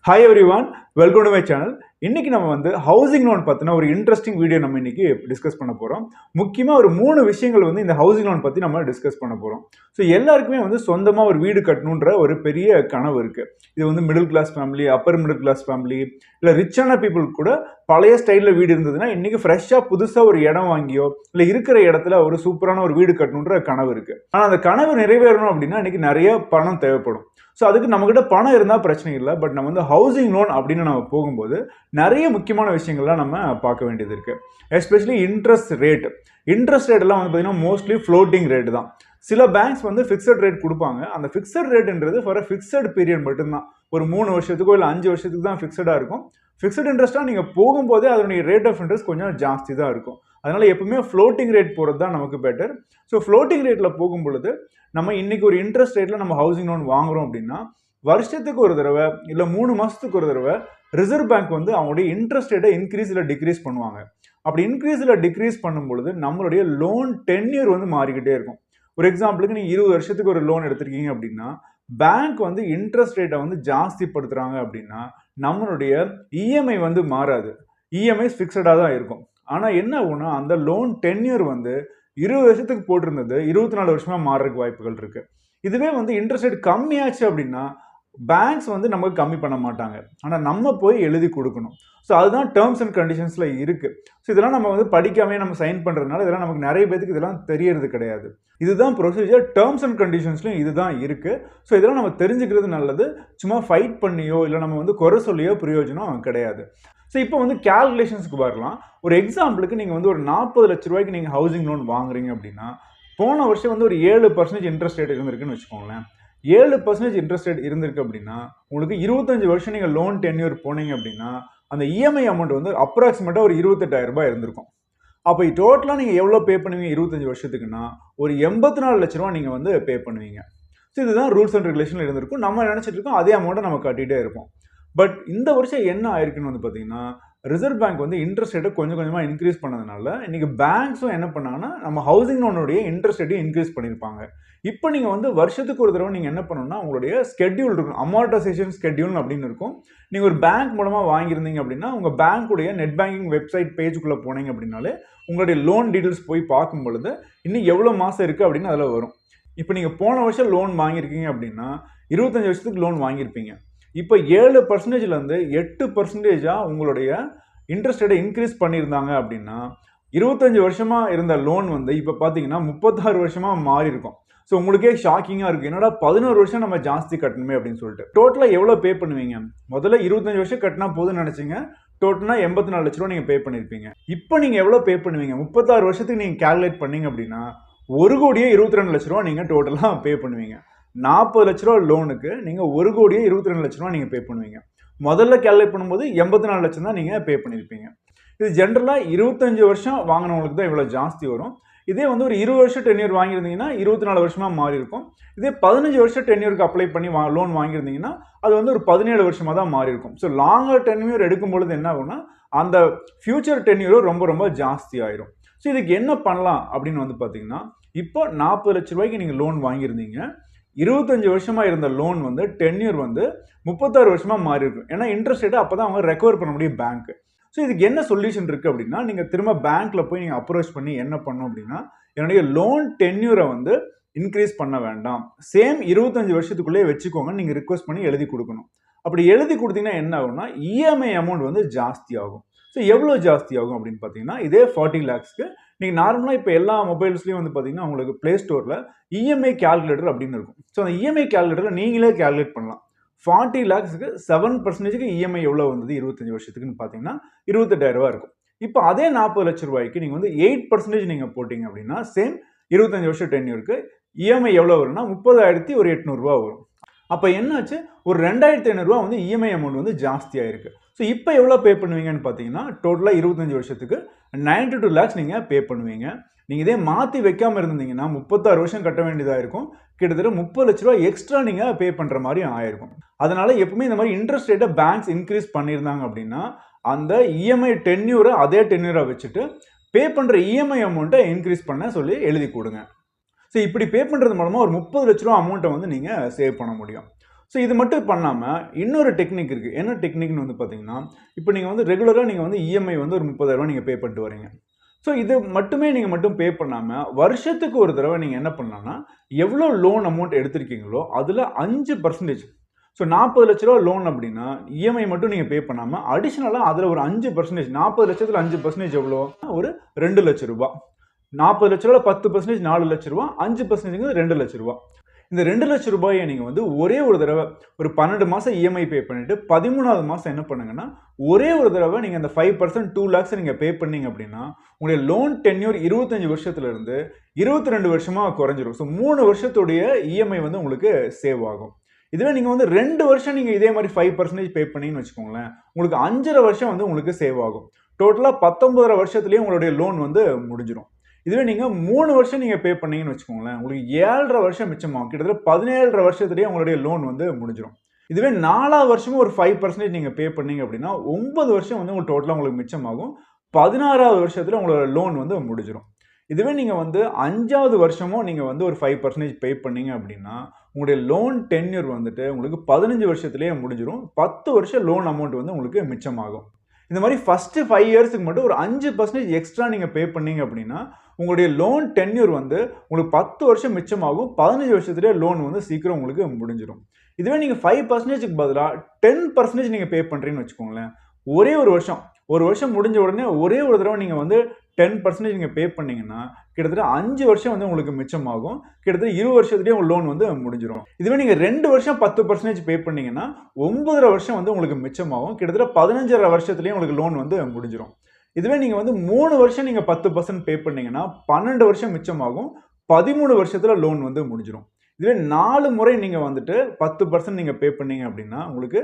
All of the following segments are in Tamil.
Hi everyone, welcome to my channel. இன்னைக்கு நம்ம வந்து ஹவுசிங் லோன் பத்தின ஒரு இன்ட்ரெஸ்டிங் வீடியோ நம்ம இன்னைக்கு டிஸ்கஸ் பண்ண போறோம். முக்கியமா ஒரு 3 விஷயங்கள் வந்து இந்த ஹவுசிங் லோன் பத்தி நம்ம டிஸ்கஸ் பண்ண போறோம். ஸோ எல்லாருக்குமே வந்து சொந்தமா ஒரு வீடு கட்டணுன்ற ஒரு பெரிய கனவு இருக்கு. இது வந்து middle class family, upper middle class family, இல்ல ரிச்சான பீப்புள் கூட பழைய ஸ்டைல்ல வீடு இருந்ததுன்னா இன்னைக்கு ஃப்ரெஷ்ஷா புதுசா ஒரு இடம் வாங்கியோ இல்ல இருக்கிற இடத்துல ஒரு சூப்பரான ஒரு வீடு கட்டணுன்ற கனவு இருக்கு. ஆனா அந்த கனவு நிறைவேறணும் அப்படின்னா இன்னைக்கு நிறைய பணம் தேவைப்படும். ஸோ அதுக்கு நம்மகிட்ட பணம் இருந்தால் பிரச்சனை இல்லை. பட் நம்ம வந்து ஹவுசிங் லோன் அப்படின்னு நம்ம போகும்போது நிறைய முக்கியமான விஷயங்கள்லாம் நம்ம பார்க்க வேண்டியது இருக்கு. எஸ்பெஷலி இன்ட்ரெஸ்ட் ரேட் எல்லாம் வந்து பார்த்தீங்கன்னா மோஸ்ட்லி ஃப்ளோட்டிங் ரேட் தான். சில பேங்க்ஸ் வந்து ஃபிக்ஸட் ரேட் கொடுப்பாங்க. அந்த ஃபிக்ஸட் ரேட்ன்றது ஃபார் ஃபிக்ஸட் பீரியட் மட்டும்தான். ஒரு 3 வருஷத்துக்கோ இல்லை 5 வருஷத்துக்கு தான் ஃபிக்ஸடாக இருக்கும். ஃபிக்ஸட் இன்ட்ரெஸ்ட்டாக நீங்கள் போகும்போதே அதனுடைய ரேட் ஆஃப் இன்ட்ரெஸ்ட் கொஞ்சம் ஜாஸ்தி தான் இருக்கும். அதனால எப்பவுமே ஃப்ளோட்டிங் ரேட் போகிறது தான் நமக்கு பெட்டர். ஸோ ஃப்ளோட்டிங் ரேட்டில் போகும் பொழுது நம்ம இன்னைக்கு ஒரு இன்ட்ரெஸ்ட் ரேட்டில் நம்ம ஹவுசிங் லோன் வாங்குறோம் அப்படின்னா வருஷத்துக்கு ஒரு தடவை இல்லை 3 மாதத்துக்கு ஒரு தடவை ரிசர்வ் பேங்க் வந்து அவங்களுடைய இன்ட்ரெஸ்ட் ரேட்டை இன்க்ரீஸ் இல்லை டிக்ரீஸ் பண்ணுவாங்க. அப்படி இன்க்ரீஸ் இல்லை டிக்ரீஸ் பண்ணும்பொழுது நம்மளுடைய லோன் டென்யூர் வந்து மாறிக்கிட்டே இருக்கும். ஒரு எக்ஸாம்பிளுக்கு நீங்கள் 20 வருஷத்துக்கு ஒரு லோன் எடுத்திருக்கீங்க அப்படின்னா பேங்க் வந்து இன்ட்ரெஸ்ட் ரேட்டை வந்து ஜாஸ்திப்படுத்துறாங்க அப்படின்னா நம்மளுடைய இஎம்ஐ வந்து மாறாது. இஎம்ஐ ஃபிக்ஸடாக தான் இருக்கும். ஆனால் என்ன ஆகும்னா அந்த லோன் டென்யூர் வந்து 20 வருஷத்துக்கு போட்டிருந்தது 24 வருஷமா மாறுறதுக்கு வாய்ப்புகள் இருக்கு. இதுவே வந்து இன்ட்ரெஸ்ட் ரேட் கம்மியாச்சு அப்படின்னா பேங்க்ஸ் வந்து நமக்கு கம்மி பண்ண மாட்டாங்க. ஆனால் நம்ம போய் எழுதி கொடுக்கணும். ஸோ அதுதான் டேர்ம்ஸ் அண்ட் கண்டிஷன்ஸ்ல இருக்கு. ஸோ இதெல்லாம் நம்ம வந்து படிக்காமே நம்ம சைன் பண்றதுனால இதெல்லாம் நமக்கு நிறைய பேருக்கு இதெல்லாம் தெரியறது கிடையாது. இதுதான் ப்ரொசீஜர். டேர்ம்ஸ் அண்ட் கண்டிஷன்ஸ்லையும் இதுதான் இருக்கு. ஸோ இதெல்லாம் நம்ம தெரிஞ்சுக்கிறது நல்லது. சும்மா ஃபைட் பண்ணியோ இல்லை நம்ம வந்து குறை சொல்லியோ பிரயோஜனம் கிடையாது. ஸோ இப்போ வந்து கேல்குலேஷன்ஸ்க்கு வரலாம். ஒரு எக்ஸாம்பிளுக்கு நீங்கள் வந்து ஒரு 40 லட்ச ரூபாய்க்கு நீங்கள் ஹவுசிங் லோன் வாங்குறீங்க அப்படின்னா போன வருஷம் வந்து ஒரு 7% இன்ட்ரெஸ்ட் ரேட் இருந்திருக்குன்னு வச்சுக்கோங்களேன். 7% இன்ட்ரெஸ்ட் ரேட் இருந்திருக்கு அப்படின்னா உங்களுக்கு 25 வருஷம் நீங்கள் லோன் டென்யூர் போனீங்க அப்படின்னா அந்த இஎம்ஐ அமௌண்ட் வந்து அப்ராக்சிமேட்டாக ஒரு 28,000 ரூபாய் இருந்திருக்கும். அப்போ டோட்டலாக நீங்கள் எவ்வளோ பே பண்ணுவீங்க 25 வருஷத்துக்குன்னா ஒரு 84 லட்ச ரூபா நீங்கள் வந்து பே பண்ணுவீங்க. ஸோ இதுதான் ரூல்ஸ் அண்ட் ரெகுலேஷன் இருந்திருக்கும். நம்ம நினச்சிட்டு இருக்கோம் அதே அமௌண்ட்டை நம்ம கட்டிகிட்டே இருப்போம். பட் இந்த வருஷம் என்ன ஆயிருக்குன்னு வந்து பார்த்தீங்கன்னா ரிசர்வ் பேங்க் வந்து இன்ட்ரெஸ்ட் ரேட்டை கொஞ்சம் கொஞ்சமாக இன்க்ரீஸ் பண்ணதுனால இன்னைக்கு பேங்க்ஸும் என்ன பண்ணாங்கன்னா நம்ம ஹவுசிங் லோனுடைய இன்ட்ரெஸ்ட் ரேட்டையும் இன்க்ரீஸ் பண்ணியிருப்பாங்க. இப்போ நீங்கள் வந்து வருஷத்துக்கு ஒரு தடவை நீங்கள் என்ன பண்ணணும்னா உங்களுடைய ஸ்கெட்யூல் இருக்கும், அமார்டைசேஷன் ஸ்கெட்யூல் அப்படின்னு இருக்கும். நீங்கள் ஒரு பேங்க் மூலமாக வாங்கியிருந்தீங்க அப்படின்னா உங்கள் பேங்க்குடைய நெட் பேங்கிங் வெப்சைட் பேஜுக்குள்ளே போனீங்க அப்படின்னாலே உங்களுடைய லோன் டீட்டெயில்ஸ் போய் பார்க்கும் பொழுது இன்னும் எவ்வளோ மாதம் இருக்குது அப்படின்னு அதில் வரும். இப்போ நீங்கள் போன வருஷம் லோன் வாங்கியிருக்கீங்க அப்படின்னா 25 வருஷத்துக்கு லோன் வாங்கியிருப்பீங்க. இப்போ 7%லேருந்து 8% உங்களுடைய இன்ட்ரெஸ்ட் ரேட்டை இன்க்ரீஸ் பண்ணியிருந்தாங்க அப்படின்னா 25 வருஷமா இருந்த லோன் வந்து இப்போ பார்த்தீங்கன்னா 36 வருஷமா மாறி இருக்கும். ஸோ உங்களுக்கே ஷாக்கிங்காக இருக்குது, என்னடா 11 வருஷம் நம்ம ஜாஸ்தி கட்டணுமே அப்படின்னு சொல்லிட்டு. டோட்டலாக எவ்வளோ பே பண்ணுவீங்க? முதல்ல 25 வருஷம் கட்டினா போதும்னு நினச்சிங்க. டோட்டலாக 84 லட்ச ரூபா நீங்கள் பே பண்ணியிருப்பீங்க. இப்போ நீங்கள் எவ்வளோ பே பண்ணுவீங்க? 36 வருஷத்துக்கு நீங்கள் கேல்குலேட் பண்ணீங்க அப்படின்னா 1,22 லட்ச ரூபா நீங்கள் டோட்டலாக பே பண்ணுவீங்க. 40 லட்ச ரூபா லோனுக்கு நீங்கள் 1,22 லட்ச ரூபா நீங்கள் பே பண்ணுவீங்க. முதல்ல கேல்குலேட் பண்ணும்போது 84 லட்சம் தான் நீங்கள் பே பண்ணியிருப்பீங்க. இது ஜென்ரலாக 25 வருஷம் வாங்கினவங்களுக்கு தான் இவ்வளோ ஜாஸ்தி வரும். இதே வந்து ஒரு 20 வருஷம் டென்யூர் வாங்கியிருந்தீங்கன்னா 24 வருஷமாக மாறி இருக்கும். இதே 15 வருஷம் டென்யூருக்கு அப்ளை பண்ணி லோன் வாங்கியிருந்தீங்கன்னா அது வந்து ஒரு 17 வருஷமாக தான் மாறி இருக்கும். ஸோ லாங்கர் டென்யூர் எடுக்கும் பொழுது என்ன ஆகும்னா அந்த ஃபியூச்சர் டென்யூரும் ரொம்ப ரொம்ப ஜாஸ்தி ஆயிரும். ஸோ இதுக்கு என்ன பண்ணலாம் அப்படின்னு வந்து பார்த்தீங்கன்னா இப்போ 40 லட்ச ரூபாய்க்கு நீங்கள் லோன் வாங்கியிருந்தீங்க. 25 வருஷமா இருந்த லோன் வந்து டென்யூர் வந்து 36 வருஷமா மாறி இருக்கும். ஏன்னா இன்ட்ரெஸ்ட் ரேட்டை அப்போ தான் அவங்க ரெக்கவர் பண்ண முடியும் பேங்க். ஸோ இதுக்கு என்ன சொல்யூஷன் இருக்குது அப்படின்னா நீங்கள் திரும்ப பேங்க்ல போய் நீங்கள் அப்ரோச் பண்ணி என்ன பண்ணணும் அப்படின்னா என்னுடைய லோன் டென்யூரை வந்து இன்க்ரீஸ் பண்ண வேண்டாம், சேம் 25 வருஷத்துக்குள்ளேயே வச்சுக்கோங்க நீங்கள் ரிக்வஸ்ட் பண்ணி எழுதி கொடுக்கணும். அப்படி எழுதி கொடுத்தீங்கன்னா என்ன ஆகும்னா இஎம்ஐ அமௌண்ட் வந்து ஜாஸ்தி ஆகும். ஸோ எவ்வளோ ஜாஸ்தி ஆகும் அப்படின்னு பார்த்தீங்கன்னா இதே 40 lakhsக்கு நீங்கள் நார்மலாக இப்போ எல்லா மொபைல்ஸ்லையும் வந்து பார்த்தீங்கன்னா உங்களுக்கு ப்ளே ஸ்டோரில் இஎம்ஐ கேல்குலேட்டர் அப்படின்னு இருக்கும். ஸோ அந்த இஎம்ஐ கேல்குலேட்டரை நீங்களே கேல்குலேட் பண்ணலாம். 40 lakhsக்கு 7%க்கு இஎம்ஐ எவ்வளோ வந்தது 25 வருஷத்துக்குன்னு பார்த்தீங்கன்னா 28,000 ரூபா இருக்கும். இப்போ அதே 40 லட்ச ரூபாய்க்கு நீங்கள் வந்து 8% நீங்கள் போட்டிங்க அப்படின்னா சேம் 25 வருஷம் டென்யூருக்கு இஎம்ஐ எவ்வளோ வரும்னா 30,800 ரூபா வரும். அப்போ என்னாச்சு, ஒரு 2,500 ரூபா வந்து இஎம்ஐ அமௌண்ட் வந்து ஜாஸ்தியாக இருக்குது. ஸோ இப்போ எவ்வளோ பே பண்ணுவீங்கன்னு பார்த்தீங்கன்னா டோட்டலாக 25 வருஷத்துக்கு 92 lakhs நீங்கள் பே பண்ணுவீங்க. நீங்கள் இதே மாற்றி வைக்காமல் இருந்தீங்கன்னா 36 வருஷம் கட்ட வேண்டியதாக இருக்கும். கிட்டத்தட்ட 30 லட்ச ரூபா எக்ஸ்ட்ரா நீங்கள் பே பண்ணுற மாதிரி ஆயிருக்கும். அதனால எப்பவுமே இந்த மாதிரி இன்ட்ரெஸ்ட் ரேட்டை பேங்க்ஸ் இன்க்ரீஸ் பண்ணியிருந்தாங்க அப்படின்னா அந்த இஎம்ஐ டென்யூரை அதே டென்யூராக வச்சுட்டு பே பண்ணுற இஎம்ஐ அமௌண்ட்டை இன்க்ரீஸ் பண்ண சொல்லி எழுதி கொடுங்க. ஸோ இப்படி பே பண்ணுறது மூலமாக ஒரு 30 லட்ச ரூபா அமௌண்ட்டை வந்து நீங்கள் சேவ் பண்ண முடியும். ஸோ இது மட்டும் பண்ணாமல் இன்னொரு டெக்னிக் இருக்குது. என்ன டெக்னிக்னு வந்து பார்த்தீங்கன்னா, இப்போ நீங்கள் வந்து ரெகுலராக நீங்கள் வந்து இஎம்ஐ வந்து ஒரு 30,000 நீங்கள் பே பண்ணிட்டு வரீங்க. ஸோ இது மட்டுமே நீங்கள் மட்டும் பே பண்ணாமல் வருஷத்துக்கு ஒரு தடவை நீங்கள் என்ன பண்ணலாம்னா, எவ்வளோ லோன் அமௌண்ட் எடுத்திருக்கீங்களோ அதில் 5%. ஸோ 40 லட்ச ரூபா லோன் அப்படின்னா இஎம்ஐ மட்டும் நீங்கள் பே பண்ணாமல் அடிஷ்னலாக அதில் ஒரு 5%, 40 லட்சத்தில் 5% எவ்வளோ? ஒரு 2 லட்ச ரூபா. 40 லட்ச ரூபா 10% 4 லட்ச ரூபா, 5% 2 லட்ச ரூபா. இந்த 2 லட்ச ரூபாயை நீங்கள் வந்து ஒரே ஒரு தடவை ஒரு 12 மாதம் இஎம்ஐ பே பண்ணிட்டு 13வது மாதம் என்ன பண்ணுங்கன்னா, ஒரே ஒரு தடவை நீங்கள் அந்த 5% 2 lakhs நீங்கள் பே பண்ணீங்க அப்படின்னா உங்களுடைய லோன் டென்யூர் 25 வருஷத்துலேருந்து 22 வருஷமாக குறைஞ்சிரும். ஸோ 3 வருஷத்துடைய இஎம்ஐ வந்து உங்களுக்கு சேவ் ஆகும். இதுவே நீங்கள் வந்து 2 வருஷம் நீங்கள் இதே மாதிரி 5% பே பண்ணீங்கன்னு வச்சுக்கோங்களேன், உங்களுக்கு 5.5 வருஷம் வந்து உங்களுக்கு சேவ் ஆகும். டோட்டலாக 19.5 வருஷத்துலேயே உங்களுடைய லோன் வந்து முடிஞ்சிடும். இதுவே நீங்கள் 3 வருஷம் நீங்கள் பே பண்ணீங்கன்னு வச்சுக்கோங்களேன், உங்களுக்கு 7.5 வருஷம் மிச்சமாகும். கிட்டத்தட்ட 17.5 வருஷத்துலேயே உங்களுடைய லோன் வந்து முடிஞ்சிடும். இதுவே 4வது வருஷமும் ஒரு 5% நீங்கள் பே பண்ணீங்க அப்படின்னா 9 வருஷம் வந்து உங்களுக்கு டோட்டலாக உங்களுக்கு மிச்சமாகும். 16வது வருஷத்தில் உங்களோட லோன் வந்து முடிஞ்சிடும். இதுவே நீங்கள் வந்து 5வது வருஷமும் நீங்கள் வந்து ஒரு 5% பே பண்ணீங்க அப்படின்னா உங்களுடைய லோன் டென்யூர் வந்துட்டு உங்களுக்கு 15 வருஷத்துலேயே முடிஞ்சிடும். 10 வருஷம் லோன் அமௌண்ட் வந்து உங்களுக்கு மிச்சமாகும். இந்த மாதிரி ஃபஸ்ட்டு 5 இயர்ஸுக்கு மட்டும் ஒரு 5% எக்ஸ்ட்ரா நீங்கள் பே பண்ணீங்க அப்படின்னா உங்களுடைய லோன் டென்யூர் வந்து உங்களுக்கு 10 வருஷம் மிச்சமாகும். 15 வருஷத்துலேயே லோன் வந்து சீக்கிரம் உங்களுக்கு முடிஞ்சிடும். இதுவே நீங்கள் 5%க்கு பதிலாக 10% நீங்கள் பே பண்ணுறீங்கன்னு வச்சுக்கோங்களேன், ஒரே ஒரு வருஷம் முடிஞ்ச உடனே ஒரே ஒரு தடவை நீங்கள் வந்து 10% நீங்கள் பே பண்ணீங்கன்னா கிட்டத்தட்ட 5 வருஷம் வந்து உங்களுக்கு மிச்சமாகும். கிட்டத்தட்ட 20 வருஷத்துலேயே உங்கள் லோன் வந்து முடிஞ்சிடும். இதுவே நீங்கள் 2 வருஷம் 10% பே பண்ணீங்கன்னா 9.5 வருஷம் வந்து உங்களுக்கு மிச்சமாகும். கிட்டத்தட்ட 15.5 வருஷத்துலேயே உங்களுக்கு லோன் வந்து முடிஞ்சிடும். இதுவே நீங்கள் வந்து 3 வருஷம் நீங்கள் 10% பே பண்ணீங்கன்னா 12 வருஷம் மிச்சமாகும். 13 வருஷத்தில் லோன் வந்து முடிஞ்சிடும். இதுவே 4 முறை நீங்கள் வந்துட்டு 10% நீங்கள் பே பண்ணீங்க அப்படின்னா உங்களுக்கு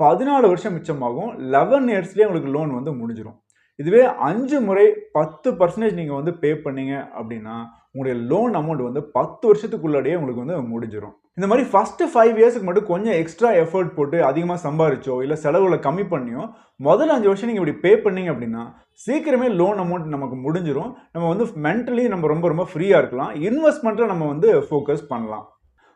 14 வருஷம் மிச்சமாகும். 11 இயர்ஸ்லேயே உங்களுக்கு லோன் வந்து முடிஞ்சிடும். இதுவே 5 முறை 10% நீங்கள் வந்து பே பண்ணீங்க அப்படின்னா உங்களுடைய லோன் அமௌண்ட் வந்து 10 வருஷத்துக்குள்ளாடியே உங்களுக்கு வந்து முடிஞ்சிடும். இந்த மாதிரி ஃபஸ்ட்டு 5 இயர்ஸுக்கு மட்டும் கொஞ்சம் எக்ஸ்ட்ரா எஃபர்ட் போட்டு அதிகமாக சம்பாரிச்சோ இல்லை செலவுகளை கம்மி பண்ணியோ முதல்ல 5 வருஷம் நீங்கள் இப்படி பே பண்ணீங்க அப்படின்னா சீக்கிரமே லோன் அமௌண்ட் நமக்கு முடிஞ்சிடும். நம்ம வந்து மென்டலி நம்ம ரொம்ப ஃப்ரீயாக இருக்கலாம். இன்வெஸ்ட்மெண்ட்டில் நம்ம வந்து ஃபோக்கஸ் பண்ணலாம்.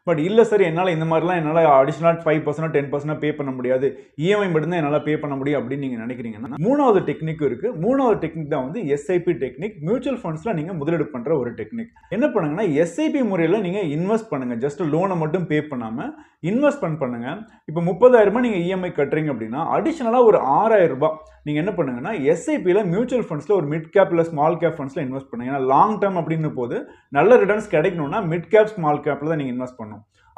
பட் இல்லை சார், என்னால் இந்த மாதிரிலாம் என்னால் அடிஷ்னலாக 5% 10% பே பண்ண முடியாது, இஎம்ஐ மட்டும்தான் என்னால் பே பண்ண முடியும் அப்படின்னு நீங்கள் நினைக்கிறீங்கன்னா 3வது டெக்னிக்கும் இருக்குது. 3வது டெக்னிக் தான் வந்து எஸ்ஐபி டெக்னிக். மியூச்சுவல் ஃபண்ட்ஸில் நீங்கள் முதலீடு பண்ணுற ஒரு டெக்னிக். என்ன பண்ணுங்கன்னா, எஸ்ஐபி முறையில் நீங்கள் இன்வெஸ்ட் பண்ணுங்கள். ஜஸ்ட் லோனை மட்டும் பே பண்ணாமல் இன்வெஸ்ட்மெண்ட் பண்ணுங்கள். இப்போ 30,000 ரூபாய் நீங்கள் இஎம்ஐ கட்டுறீங்க அப்படின்னா அடிஷ்னலாக ஒரு 6,000 ரூபாய் நீங்கள் என்ன பண்ணுங்கன்னா எஸ்ஐபியில் மியூச்சுவல் ஃபண்ட்ஸில் ஒரு மிட் கேப் இல்லை ஸ்மால் கேப் ஃபண்ட்ஸில் இன்வெஸ்ட் பண்ணுங்கள். ஏன்னா லாங் டேர்ம் அப்படின்னு போது நல்ல ரிட்டர்ன்ஸ் கிடைக்கணும்னா மிட் கேப் ஸ்மால் கேப்பில் தான் நீங்கள் இன்வெஸ்ட் பண்ணணும்.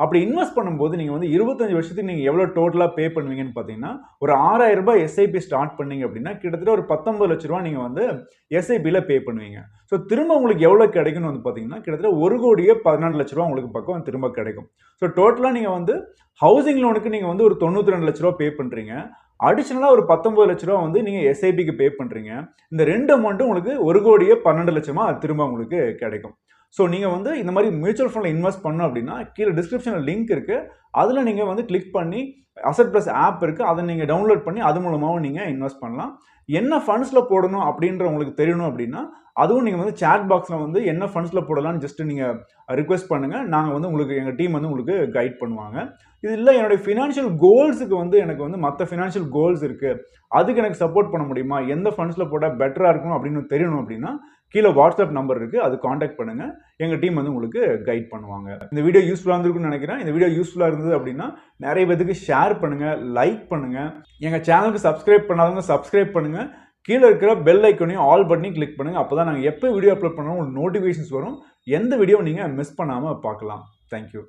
அப்படி இன்வெஸ்ட் பண்ணும்போது நீங்கள் வந்து 25 வருஷத்துக்கு நீங்கள் எவ்வளோ டோட்டலாக பே பண்ணுவீங்கன்னு பார்த்தீங்கன்னா ஒரு 6,000 ரூபாய் எஸ்ஐபி ஸ்டார்ட் பண்ணீங்க அப்படின்னா கிட்டத்தட்ட ஒரு 19 லட்ச ரூபா நீங்கள் வந்து எஸ்ஐபியில் பே பண்ணுவீங்க. ஸோ திரும்ப உங்களுக்கு எவ்வளோ கிடைக்கும்னு வந்து பார்த்தீங்கன்னா கிட்டத்தட்ட 1,14 லட்ச ரூபா உங்களுக்கு பக்கம் திரும்ப கிடைக்கும். ஸோ டோட்டலாக நீங்கள் வந்து ஹவுசிங் லோனுக்கு நீங்கள் வந்து ஒரு 92 லட்ச ரூபா பே பண்ணுறீங்க. அடிஷனலாக ஒரு 19 லட்ச ரூபா வந்து நீங்கள் எஸ்ஐபிக்கு பே பண்ணுறீங்க. இந்த 2 அமௌண்ட்டும் உங்களுக்கு 1,12 லட்சமாக திரும்ப உங்களுக்கு கிடைக்கும். ஸோ நீங்கள் வந்து இந்த மாதிரி மியூச்சுவல் ஃபண்டில் இன்வெஸ்ட் பண்ணணும் அப்படின்னா கீழே டிஸ்கிரிப்ஷனில் லிங்க் இருக்குது. அதில் நீங்கள் வந்து கிளிக் பண்ணி அசட் ப்ளஸ் ஆப் இருக்குது, அதை நீங்கள் டவுன்லோட் பண்ணி அது மூலமாகவும் நீங்கள் இன்வெஸ்ட் பண்ணலாம். என்ன ஃபண்ட்ஸில் போடணும் அப்படின்ற உங்களுக்கு தெரியணும் அப்படின்னா அதுவும் நீங்கள் வந்து சேட் பாக்ஸில் வந்து என்ன ஃபண்ட்ஸில் போடலாம்னு ஜஸ்ட் நீங்கள் ரிக்வெஸ்ட் பண்ணுங்கள். நாங்கள் வந்து உங்களுக்கு எங்கள் டீம் வந்து உங்களுக்கு கைட் பண்ணுவாங்க. இது இல்லை என்னுடைய ஃபினான்ஷியல் கோல்ஸுக்கு வந்து எனக்கு வந்து மற்ற ஃபினான்ஷியல் கோல்ஸ் இருக்குது, அதுக்கு எனக்கு சப்போர்ட் பண்ண முடியுமா, எந்த ஃபண்ட்ஸில் போட்டால் பெட்டராக இருக்கணும் அப்படின்னு தெரியணும் அப்படின்னா கீழே வாட்ஸ்அப் நம்பர் இருக்குது, அது காண்டாக்ட் பண்ணுங்கள். எங்கள் டீம் வந்து உங்களுக்கு கைட் பண்ணுவாங்க. இந்த வீடியோ யூஸ்ஃபுல்லாக இருந்திருக்குன்னு நினைக்கிறேன். இந்த வீடியோ யூஸ்ஃபுல்லாக இருந்தது அப்படின்னா நிறைய பேருக்கு ஷேர் பண்ணுங்கள், லைக் பண்ணுங்கள். எங்கள் சேனலுக்கு சப்ஸ்கிரைப் பண்ணாதவங்க சப்ஸ்கிரைப் பண்ணுங்கள். கீழே இருக்கிற பெல் ஐக்கனையும் ஆல் பட்டனையும் கிளிக் பண்ணுங்கள். அப்போ தான் நாங்கள் எப்போ வீடியோ அப்லோட் பண்ணாலும் உங்களுக்கு நோட்டிஃபிகேஷன்ஸ் வரும். எந்த வீடியோ நீங்கள் மிஸ் பண்ணாமல் பார்க்கலாம். தேங்க்யூ.